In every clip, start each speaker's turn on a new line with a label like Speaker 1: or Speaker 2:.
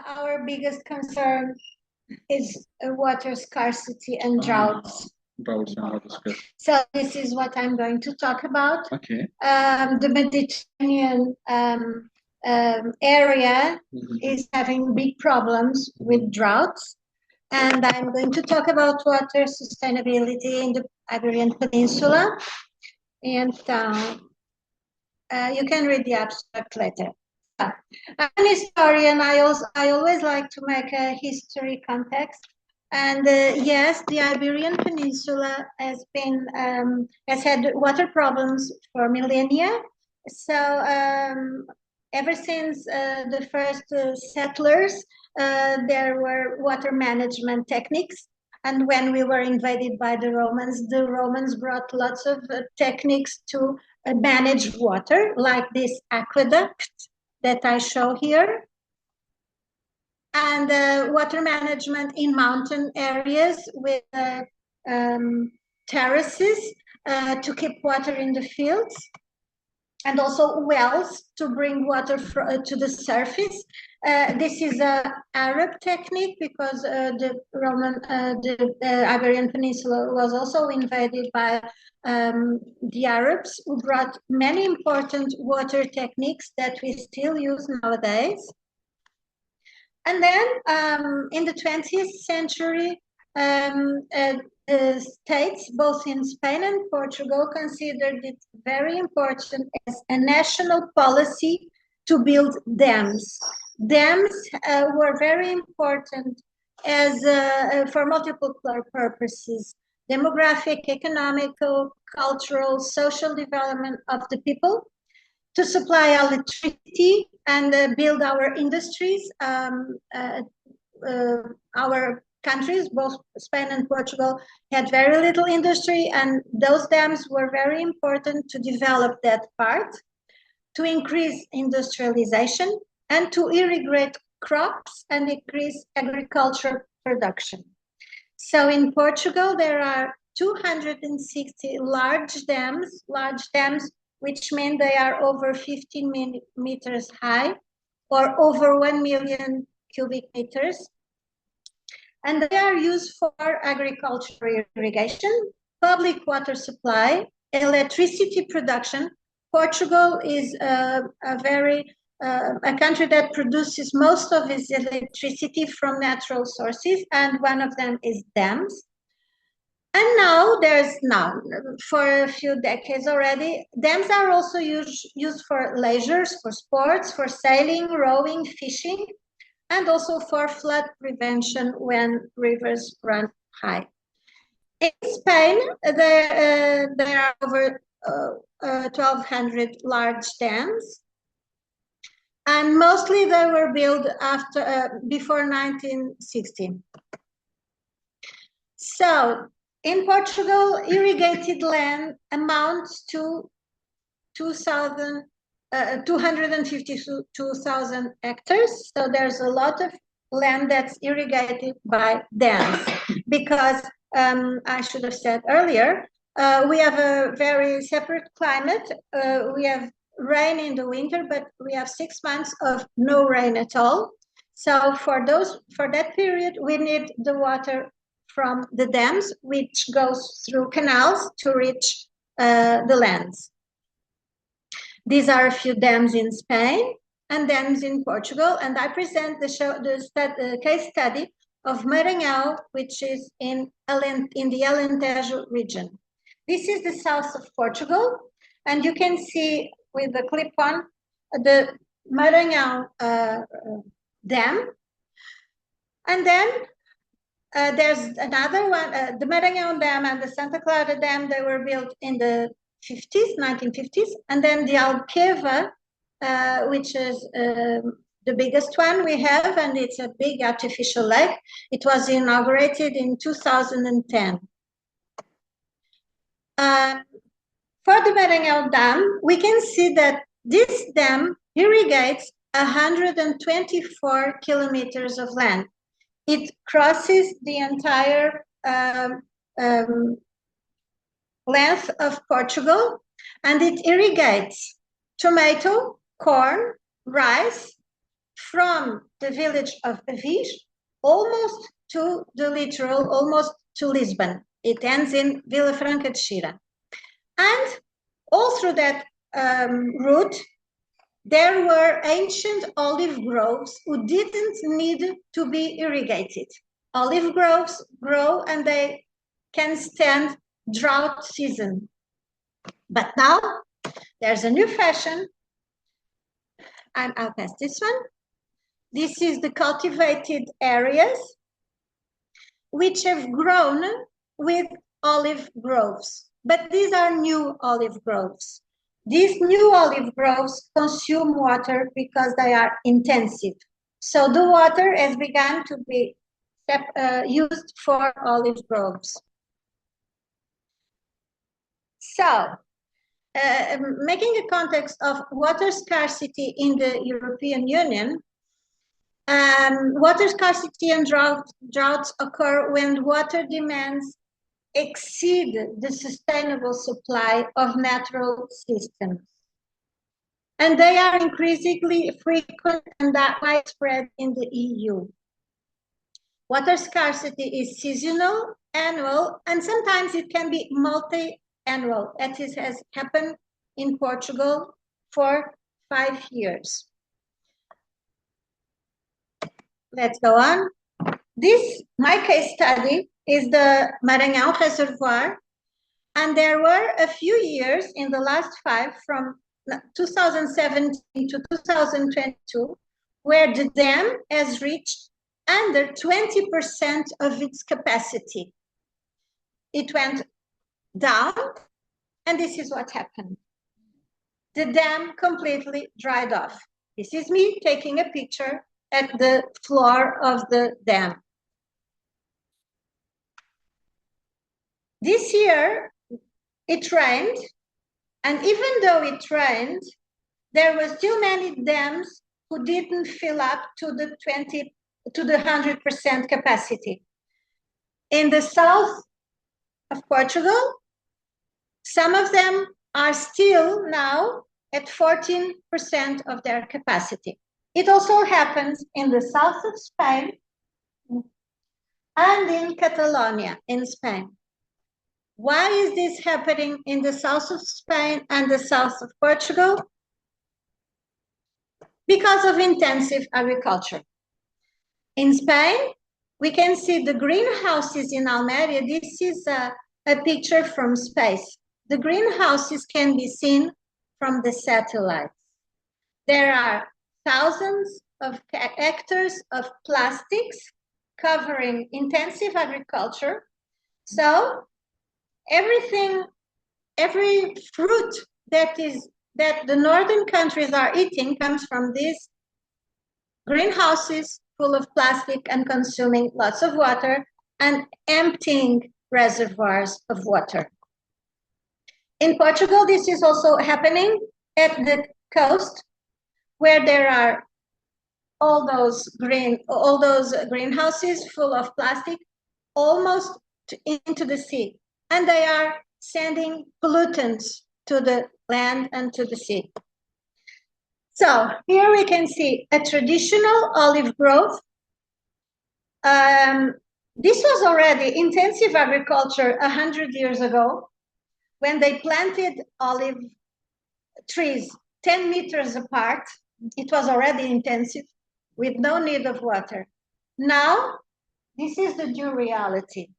Speaker 1: Our biggest concern is water scarcity and droughts.
Speaker 2: Droughts and water scarcity.
Speaker 1: So this is what I'm going to talk about.
Speaker 2: Okay.
Speaker 1: The Mediterranean area is having big problems with droughts. And I'm going to talk about water sustainability in the Iberian Peninsula. And you can read the abstract later. I'm an historian. I always like to make a history context. And yes, the Iberian Peninsula has had water problems for millennia. So ever since the first settlers, there were water management techniques. And when we were invaded by the Romans brought lots of techniques to manage water, like this aqueduct that I show here. And water management in mountain areas with terraces to keep water in the fields, and also wells to bring water to the surface. This is an Arab technique because the Iberian Peninsula was also invaded by the Arabs, who brought many important water techniques that we still use nowadays. And then in the 20th century, states, both in Spain and Portugal, considered it very important as a national policy to build dams. Dams were very important as for multiple purposes: demographic, economical, cultural, social development of the people, to supply electricity and build our industries. Our countries, both Spain and Portugal, had very little industry, and those dams were very important to develop that part, to increase industrialization, and to irrigate crops and increase agricultural production. So in Portugal, there are 260 large dams, which mean they are over 15 meters high or over 1 million cubic meters. And they are used for agricultural irrigation, public water supply, electricity production. Portugal is a country that produces most of its electricity from natural sources, and one of them is dams. And now, for a few decades already, dams are also used for leisure, for sports, for sailing, rowing, fishing, and also for flood prevention when rivers run high. In Spain, there are over 1,200 large dams, and mostly they were built before 1960. So in Portugal, irrigated land amounts to 252,000 hectares. So there's a lot of land that's irrigated by dams, because I should have said earlier, we have a very separate climate. We have rain in the winter, but we have 6 months of no rain at all. So for that period, we need the water from the dams, which goes through canals to reach the lands. These are a few dams in Spain and dams in Portugal, and I present the case study of Maranhão, which is in the Alentejo region. This is the south of Portugal, and you can see with the clip-on the Maranhão dam. And then there's another one, the Maranhão Dam and the Santa Clara Dam. They were built in the 1950s. And then the Alqueva, which is the biggest one we have, and it's a big artificial lake. It was inaugurated in 2010. For the Maranhão Dam, we can see that this dam irrigates 124 kilometers of land. It crosses the entire length of Portugal, and it irrigates tomato, corn, rice, from the village of Avis almost to the littoral, almost to Lisbon. It ends in Vila Franca de Xira. And all through that route, there were ancient olive groves who didn't need to be irrigated. Olive groves grow and they can stand drought season. But now there's a new fashion. I'll pass this one. This is the cultivated areas which have grown with olive groves. But these are new olive groves. These new olive groves consume water because they are intensive. So the water has begun to be used for olive groves. So, making a context of water scarcity in the European Union, water scarcity and droughts occur when water demands exceed the sustainable supply of natural systems. And they are increasingly frequent and that widespread in the EU. Water scarcity is seasonal, annual, and sometimes it can be multi-annual. That has happened in Portugal for 5 years. Let's go on. My case study is the Maranhão Reservoir, and there were a few years in the last 5, from 2017 to 2022, where the dam has reached under 20% of its capacity. It went down, and this is what happened. The dam completely dried off. This is me taking a picture at the floor of the dam. This year, it rained, and even though it rained, there were still many dams who didn't fill up to the 100% capacity. In the south of Portugal, some of them are still now at 14% of their capacity. It also happens in the south of Spain and in Catalonia in Spain. Why is this happening in the south of Spain and the south of Portugal? Because of intensive agriculture. In Spain, we can see the greenhouses in Almeria. This is a picture from space. The greenhouses can be seen from the satellites. There are thousands of hectares of plastics covering intensive agriculture. So every fruit that the northern countries are eating comes from these greenhouses full of plastic and consuming lots of water and emptying reservoirs of water. In Portugal, this is also happening at the coast, where there are all those greenhouses full of plastic almost into the sea, and they are sending pollutants to the land and to the sea. So here we can see a traditional olive grove. This was already intensive agriculture 100 years ago, when they planted olive trees 10 meters apart. It was already intensive with no need of water. Now, this is the new reality.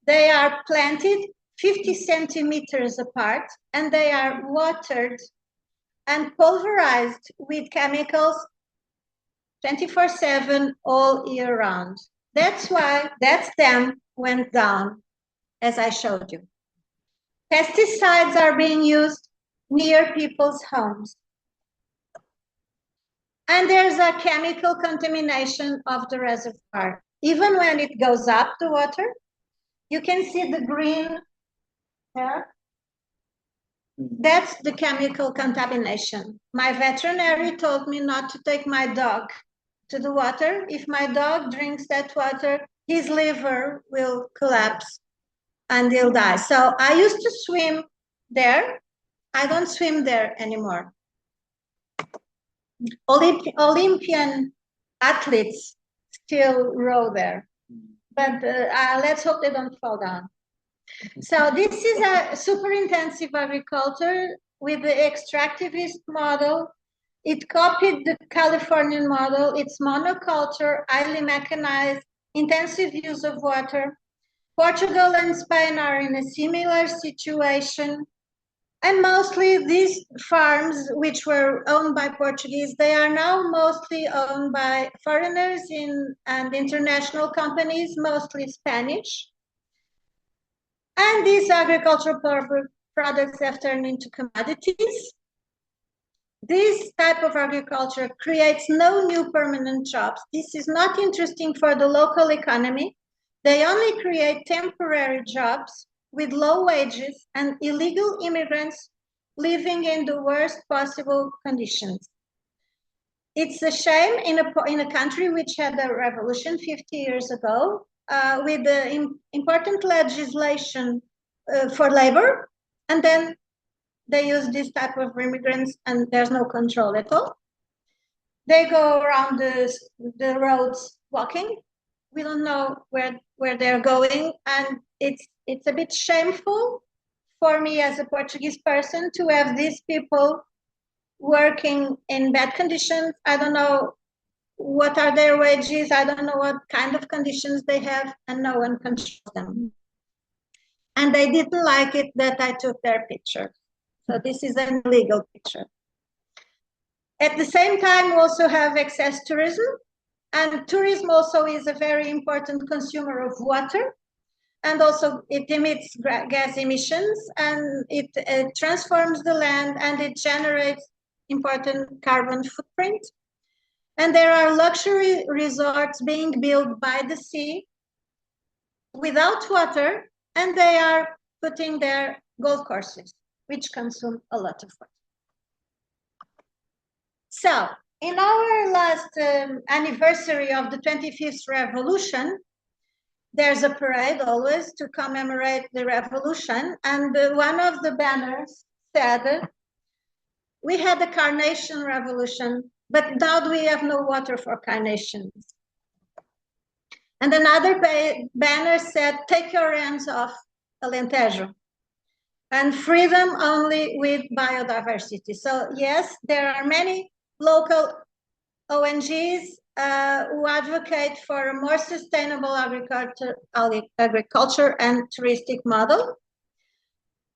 Speaker 1: They are planted 50 centimeters apart, and they are watered and pulverized with chemicals 24/7 all year round. That's why that dam went down, as I showed you. Pesticides are being used near people's homes. And there's a chemical contamination of the reservoir. Even when it goes up, the water, you can see the green there. That's the chemical contamination. My veterinary told me not to take my dog to the water. If my dog drinks that water, his liver will collapse and he'll die. So I used to swim there. I don't swim there anymore. Olympian athletes still row there, but let's hope they don't fall down. So this is a super intensive agriculture with the extractivist model. It copied the Californian model. It's monoculture, highly mechanized, intensive use of water. Portugal and Spain are in a similar situation. And mostly these farms, which were owned by Portuguese, they are now mostly owned by foreigners and international companies, mostly Spanish. And these agricultural products have turned into commodities. This type of agriculture creates no new permanent jobs. This is not interesting for the local economy. They only create temporary jobs with low wages and illegal immigrants living in the worst possible conditions. It's a shame in a country which had a revolution 50 years ago with the important legislation for labor, and then they use this type of immigrants and there's no control at all. They go around the roads walking. We don't know where they're going, and it's a bit shameful for me as a Portuguese person to have these people working in bad conditions. I don't know what are their wages. I don't know what kind of conditions they have, and no one controls them. And they didn't like it that I took their picture. So this is an illegal picture. At the same time, we also have excess tourism. And tourism also is a very important consumer of water. And also it emits gas emissions, and it transforms the land, and it generates important carbon footprint. And there are luxury resorts being built by the sea without water, and they are putting their golf courses, which consume a lot of water. So in our last anniversary of the 25th revolution, there's a parade always to commemorate the revolution. And one of the banners said, we had a carnation revolution, but now we have no water for carnations. And another banner said, take your hands off Alentejo. And freedom only with biodiversity. So yes, there are many local ONGs who advocate for a more sustainable agriculture and touristic model.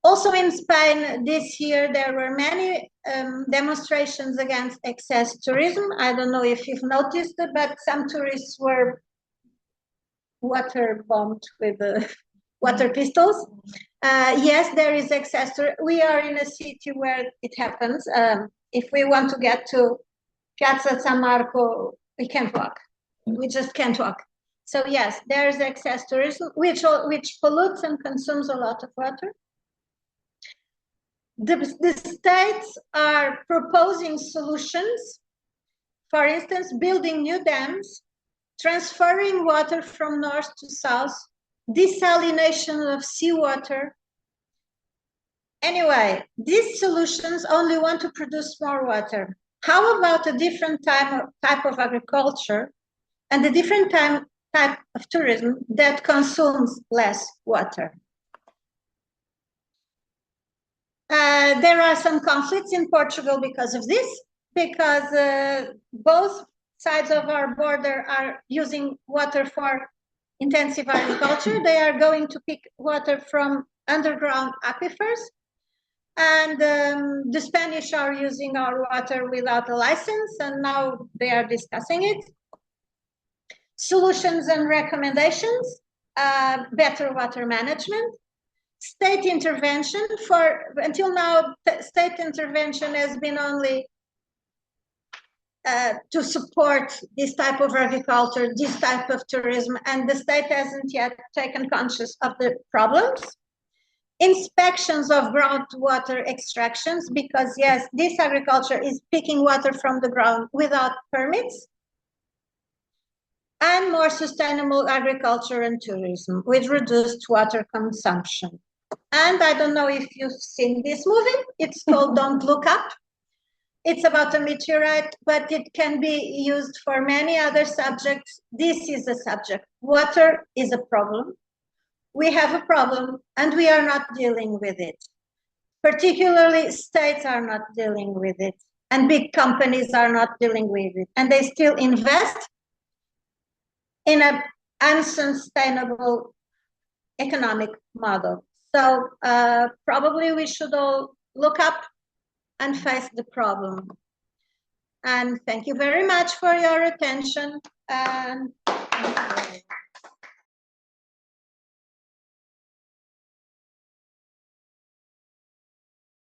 Speaker 1: Also in Spain this year, there were many demonstrations against excess tourism. I don't know if you've noticed it, but some tourists were water bombed with water pistols. Yes, there is excess. We are in a city where it happens. If we want to get to Piazza San Marco, we can't walk. We just can't walk. So yes, there is excess tourism, which pollutes and consumes a lot of water. The states are proposing solutions, for instance, building new dams, transferring water from north to south, desalination of seawater. Anyway, these solutions only want to produce more water. How about a different type of agriculture and a different type of tourism that consumes less water? There are some conflicts in Portugal because of this, because both sides of our border are using water for intensive agriculture. They are going to pick water from underground aquifers, and the Spanish are using our water without a license, and now they are discussing it. Solutions and recommendations, better water management, state intervention. Until now, state intervention has been only to support this type of agriculture, this type of tourism, and the state hasn't yet taken conscious of the problems. Inspections of groundwater extractions, because yes, this agriculture is picking water from the ground without permits. And more sustainable agriculture and tourism with reduced water consumption. And I don't know if you've seen this movie, it's called Don't Look Up. It's about a meteorite, but it can be used for many other subjects. This is a subject. Water is a problem. We have a problem, and we are not dealing with it. Particularly, states are not dealing with it, and big companies are not dealing with it, and they still invest in an unsustainable economic model. So probably we should all look up and face the problem. And thank you very much for your attention. And